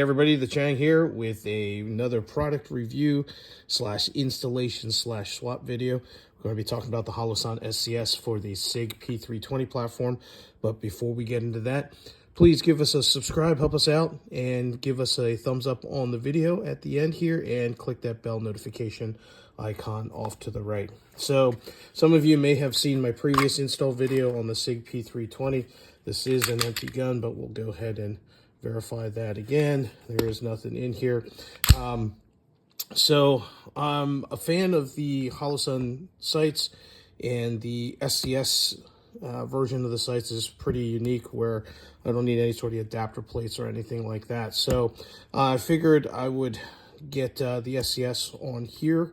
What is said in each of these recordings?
everybody, the Chang here with another product review slash installation slash swap video. We're going to be talking about the Holosun SCS for the SIG P320 platform. But before we get into that, please give us a subscribe, help us out, and give us a thumbs up on the video at the end here, and click that bell notification icon off to the right. So some of you may have seen my previous install video on the SIG P320. This is an empty gun, but we'll go ahead and verify that again. There is nothing in here. So I'm a fan of the Holosun sights, and the SCS version of the sights is pretty unique, where I don't need any sort of adapter plates or anything like that. So I figured I would get the SCS on here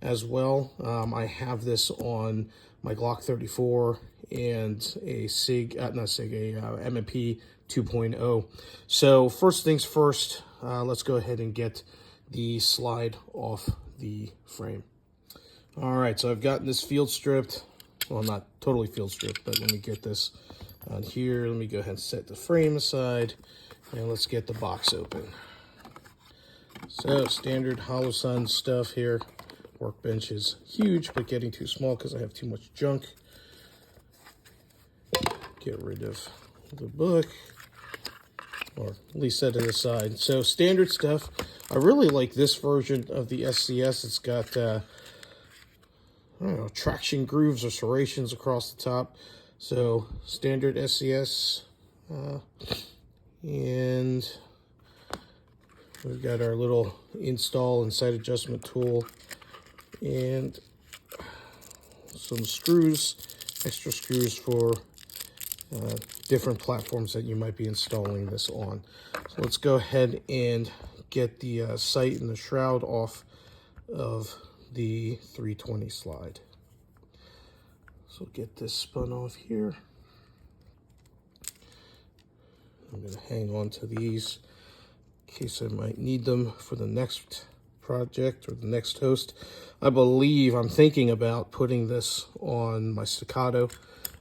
as well. I have this on my Glock 34 and a SIG, M&P 2.0. So first things first, let's go ahead and get the slide off the frame. All right, so I've gotten this field stripped. Well, not totally field stripped, but let me get this on here. Let me go ahead and set the frame aside, and let's get the box open. So standard Holosun stuff here. Workbench is huge, but getting too small because I have too much junk. Get rid of the book, or at least set it aside. So standard stuff. I really like this version of the SCS. It's got I don't know, traction grooves or serrations across the top. So standard SCS, and we've got our little install and sight adjustment tool, and some screws, extra screws for different platforms that you might be installing this on. So let's go ahead and get the sight and the shroud off of the 320 slide. So get this spun off here. I'm going to hang on to these in case I might need them for the next project or the next host. I'm thinking about putting this on my Staccato.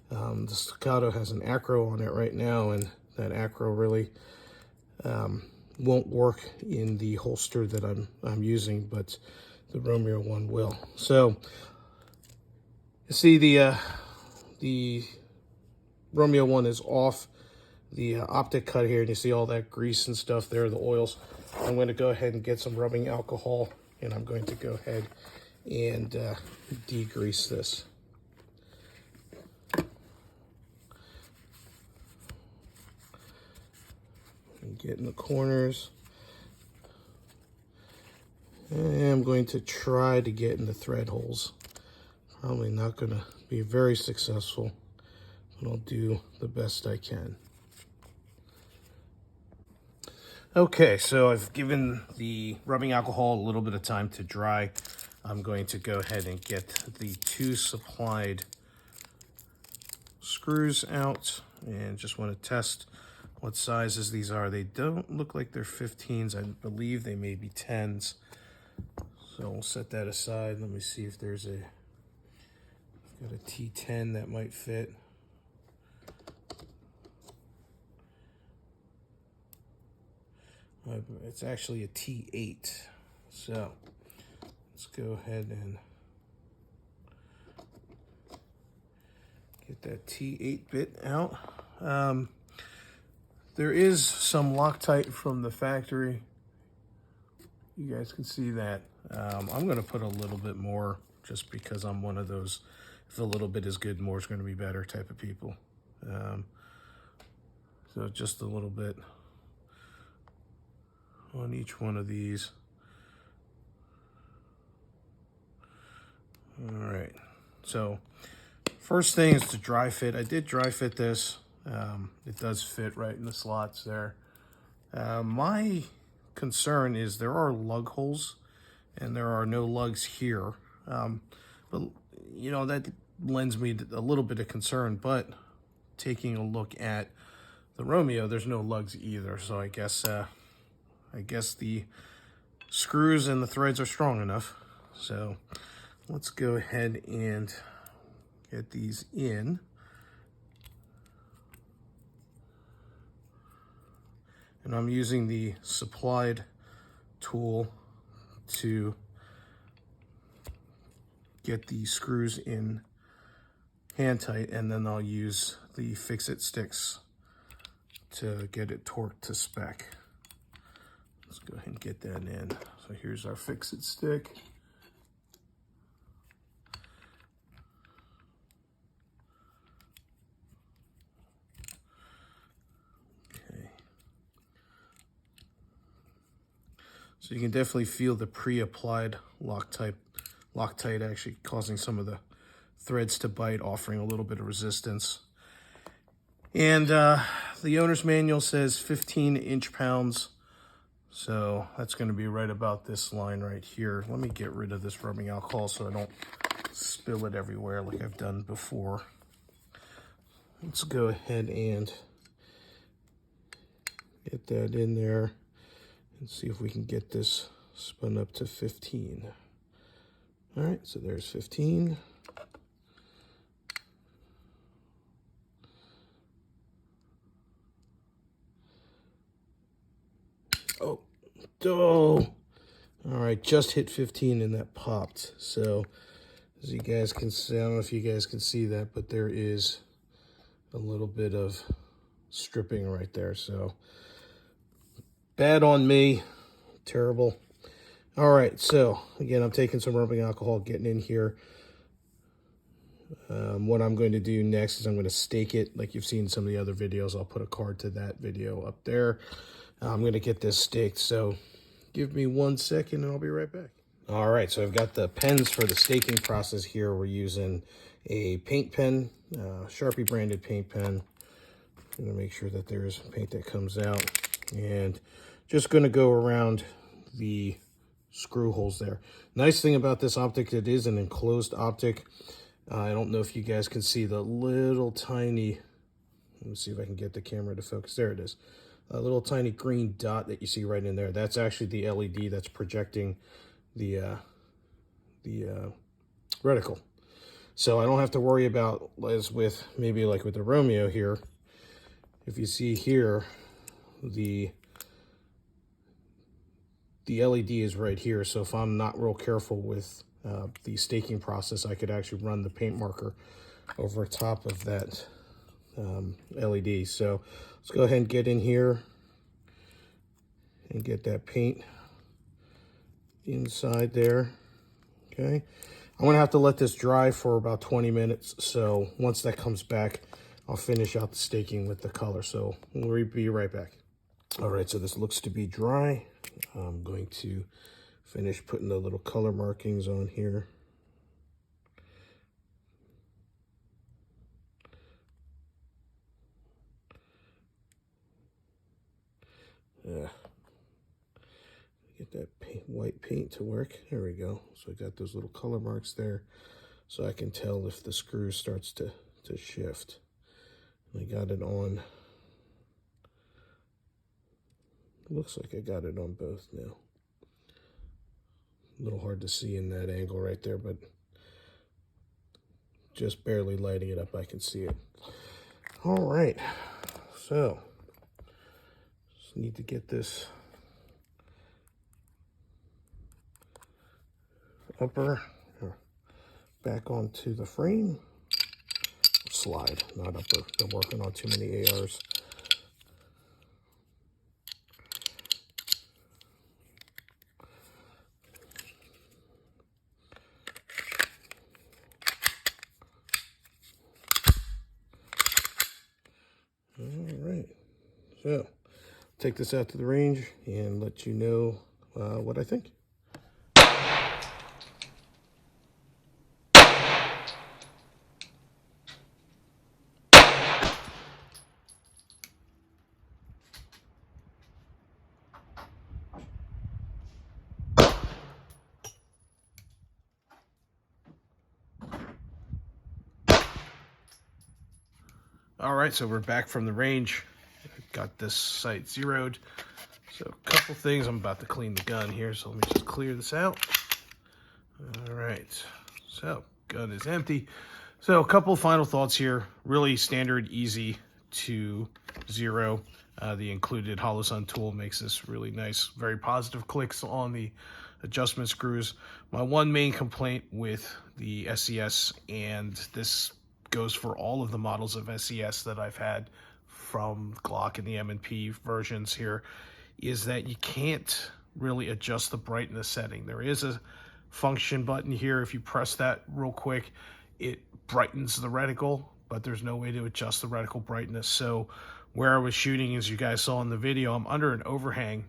The Staccato has an acro on it right now, and that acro really won't work in the holster that I'm using, but the Romeo one will. So you see the Romeo one is off the optic cut here, and you see all that grease and stuff there, the oils. I'm going to go ahead and get some rubbing alcohol, and I'm going to go ahead and degrease this. And get in the corners. And I'm going to try to get in the thread holes. Probably not going to be very successful, but I'll do the best I can. Okay, so I've given the rubbing alcohol a little bit of time to dry. I'm going to go ahead and get the two supplied screws out, and just want to test what sizes these are. They don't look like they're 15s. I believe they may be 10s. So we'll set that aside. Let me see if there's I've got a T10 that might fit. It's actually a T8. So let's go ahead and get that T8 bit out. There is some Loctite from the factory. You guys can see that. I'm going to put a little bit more, just because I'm one of those, if a little bit is good, more is going to be better type of people. So just a little bit on each one of these. All right. So first thing is to dry fit. I did dry fit this. It does fit right in the slots there. My concern is there are lug holes, and there are no lugs here. But you know, that lends me a little bit of concern. But taking a look at the Romeo, there's no lugs either. So I guess the screws and the threads are strong enough. So let's go ahead and get these in. And I'm using the supplied tool to get the screws in hand tight, and then I'll use the fix-it sticks to get it torqued to spec. Let's go ahead and get that in. So here's our fix-it stick. Okay. So you can definitely feel the pre-applied Loctite actually causing some of the threads to bite, offering a little bit of resistance. And the owner's manual says 15 inch-pounds. So that's going to be right about this line right here. Let me get rid of this rubbing alcohol so I don't spill it everywhere like I've done before. Let's go ahead and get that in there and see if we can get this spun up to 15. All right, so there's 15. Oh, all right, just hit 15 and that popped. So as you guys can see, I don't know if you guys can see that, but there is a little bit of stripping right there. So bad on me, terrible. All right, so again, I'm taking some rubbing alcohol, getting in here. What I'm going to do next is I'm going to stake it like you've seen some of the other videos. I'll put a card to that video up there. I'm going to get this staked, so give me 1 second and I'll be right back. All right, so I've got the pens for the staking process here. We're using a paint pen, Sharpie branded paint pen. I'm going to make sure that there's paint that comes out. And just going to go around the screw holes there. Nice thing about this optic, it is an enclosed optic. I don't know if you guys can see the little tiny, let me see if I can get the camera to focus. There it is. A little tiny green dot that you see right in there. That's actually the LED that's projecting the reticle. So I don't have to worry about, as with maybe like with the Romeo here, if you see here, the LED is right here. So if I'm not real careful with the staking process, I could actually run the paint marker over top of that LED. So let's go ahead and get in here and get that paint inside there. Okay, I'm gonna have to let this dry for about 20 minutes. So once that comes back, I'll finish out the staking with the color. So we'll be right back. All right, so this looks to be dry. I'm going to finish putting the little color markings on here. Get that white paint to work. There we go. So I got those little color marks there, so I can tell if the screw starts to shift. And I got it on. Looks like I got it on both now. A little hard to see in that angle right there, but just barely lighting it up, I can see it. All right, so just need to get this upper back onto the frame. Slide, not upper. Been working on too many ARs. All right, so take this out to the range and let you know what I think. All right, so we're back from the range. Got this sight zeroed. So a couple things. I'm about to clean the gun here, so let me just clear this out. All right, so gun is empty. So a couple final thoughts here. Really standard, easy to zero. The included Holosun tool makes this really nice, very positive clicks on the adjustment screws. My one main complaint with the SCS, and this goes for all of the models of SCS that I've had from Glock and the M&P versions here, is that you can't really adjust the brightness setting. There is a function button here. If you press that real quick, it brightens the reticle, but there's no way to adjust the reticle brightness. So where I was shooting, as you guys saw in the video, I'm under an overhang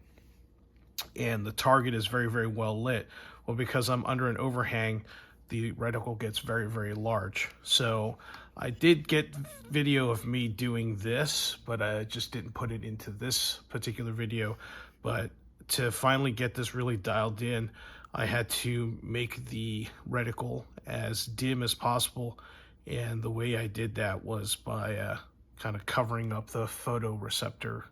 and the target is very, very well lit. Well, because I'm under an overhang, the reticle gets very, very large. So I did get video of me doing this, but I just didn't put it into this particular video. But to finally get this really dialed in, I had to make the reticle as dim as possible. And the way I did that was by kind of covering up the photoreceptor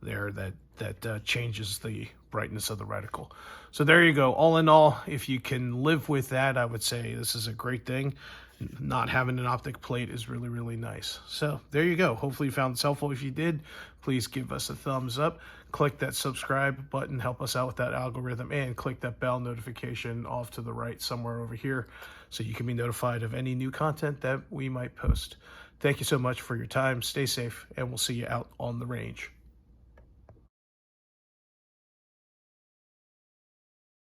there that changes the brightness of the reticle. So there you go. All in all, if you can live with that, I would say this is a great thing. Not having an optic plate is really, really nice. So there you go. Hopefully you found this helpful. If you did, please give us a thumbs up. Click that subscribe button, help us out with that algorithm, and click that bell notification off to the right somewhere over here so you can be notified of any new content that we might post. Thank you so much for your time. Stay safe, and we'll see you out on the range.